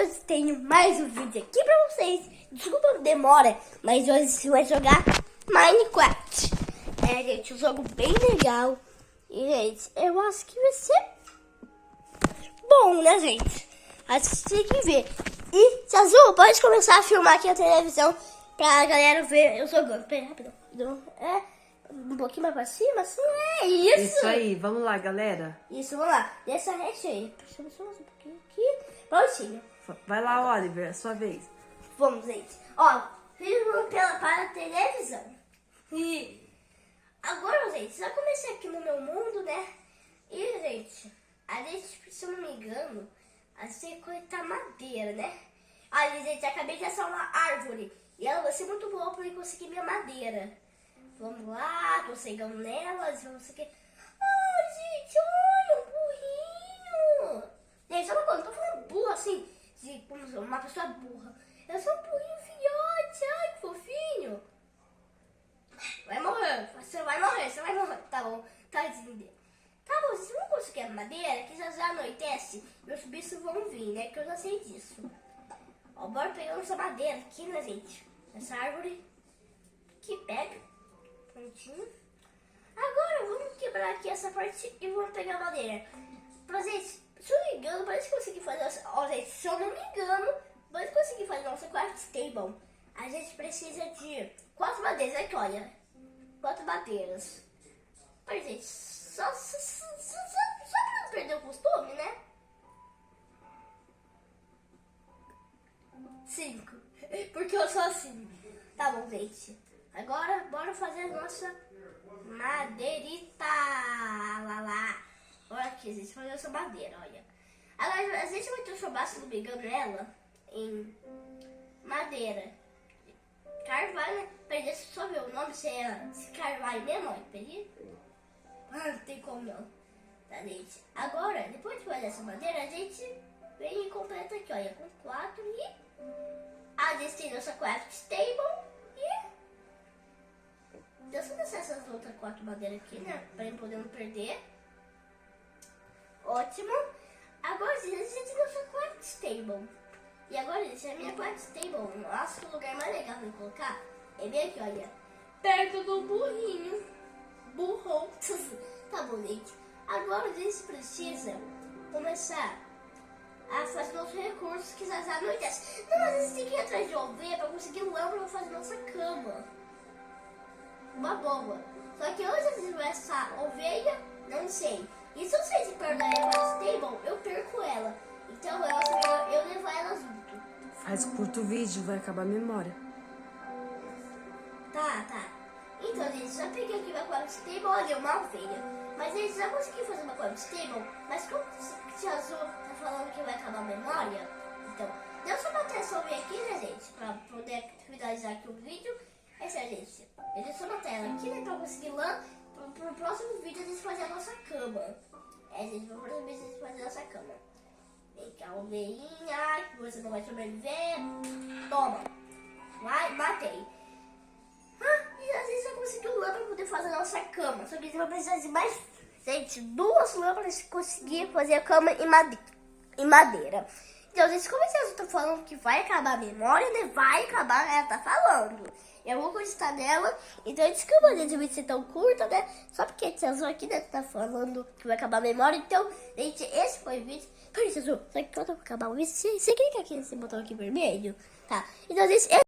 hoje eu tenho mais um vídeo aqui pra vocês. Desculpa a demora, mas hoje você vai jogar Minecraft. Gente, um jogo bem legal. E, gente, eu acho que vai ser bom, né, gente? Acho que tem que ver. E, Azul, pode começar a filmar aqui a televisão pra galera ver eu jogando. Pera, rapidão. Um pouquinho mais pra cima, assim, isso. Isso aí, vamos lá, galera. Isso, vamos lá. Dessa rede aí. Puxamos só um pouquinho aqui. Prontinho. Vai lá, Oliver, é sua vez. Vamos, gente. Ó, filho para a televisão. E agora, gente, já comecei aqui no meu mundo, né? E, gente, a gente, se eu não me engano, a gente tem que cortar madeira, né? Olha, gente, acabei de achar uma árvore. E ela vai ser muito boa pra eu conseguir minha madeira. Vamos lá, tô chegando nelas, vamos aqui. Ai, gente, olha, um burrinho. Gente, sabe quando eu tô falando burro assim, de como uma pessoa burra. Eu sou um burrinho filhote, ai, que fofinho. Vai morrer, você vai morrer. Tá bom, tadinho dele. Tá bom, se não conseguir a madeira, que já anoitece, meus bichos vão vir, né, que eu já sei disso. Ó, bora pegar essa madeira aqui, né, gente? Essa árvore que pega. Prontinho. Agora vamos quebrar aqui essa parte e vamos pegar a madeira. Pra gente, se eu não me engano, parece que consegui fazer. Ó, gente, se eu não me engano, parece que consegui fazer nossa craft table. A gente precisa de 4 madeiras. Aqui, olha. 4 madeiras. Mas, gente, só pra não perder o costume, né? 5. Porque eu sou assim. Tá bom, gente. Agora, bora fazer a nossa madeirita. Lá. Olha aqui, gente, fazer essa madeira, olha. Agora, a gente vai transformar, se não me engano, ela em madeira. Carvalho, né? Peraí, deixa eu só ver o nome, se é carvalho mesmo, olha. Peraí. Não tem como não. Tá, gente. Agora, depois de fazer essa madeira, a gente vem e completa aqui, olha, com 4 e a gente tem nossa craft table e deixa eu deixar essas outras 4 madeiras aqui, né? Pra ele poder não perder. Ótimo. Agora, gente, a gente tem nossa craft table. E agora, gente, a minha craft table, acho que o lugar mais legal pra eu colocar é bem aqui, olha. Perto do burrinho. Burrão. Tá bom, gente. Agora, a gente precisa começar a fazer nossos recursos que já anoitece. Não, mas a gente tem que ir atrás de ovelha pra conseguir lã pra fazer nossa cama. Uma boa. Só que hoje a gente vai essa ovelha, não sei. E se eu sair de perto da stable, eu perco ela. Então eu acho melhor eu levar ela junto. Faz curto vídeo, vai acabar a memória. Tá. Então, gente, já peguei aqui uma quad stable, olha, uma ovelha. Mas a gente já conseguiu fazer uma quad stable, mas como o Tia Azul tá falando que vai acabar a memória, então, deixa eu matar essa ovelha aqui, né, gente? Pra poder finalizar aqui o vídeo. Essa é, gente. Deixa eu matar ela aqui, né, pra conseguir lã. Pro próximo vídeo a gente fazer a nossa cama. Gente, pro próximo vídeo a gente fazer a nossa cama. Vem cá, ovelhinha, que você não vai sobreviver. Toma. Vai, matei. E a gente já conseguiu lã pra poder fazer a nossa cama. Só que a gente vai precisar de mais, gente, 2 lâmpadas pra conseguir fazer a cama em madeira. Então, gente, como a gente tá falando que vai acabar a memória, né? Vai acabar, ela tá falando. Eu vou acreditar nela. Então, desculpa de vídeo ser tão curta, né? Só porque a Tia Azul aqui, né, tá falando que vai acabar a memória. Então, gente, esse foi o vídeo. Peraí, Tia Azul, só que quando eu acabar o vídeo, você clica aqui nesse botão aqui vermelho, tá? Então, gente,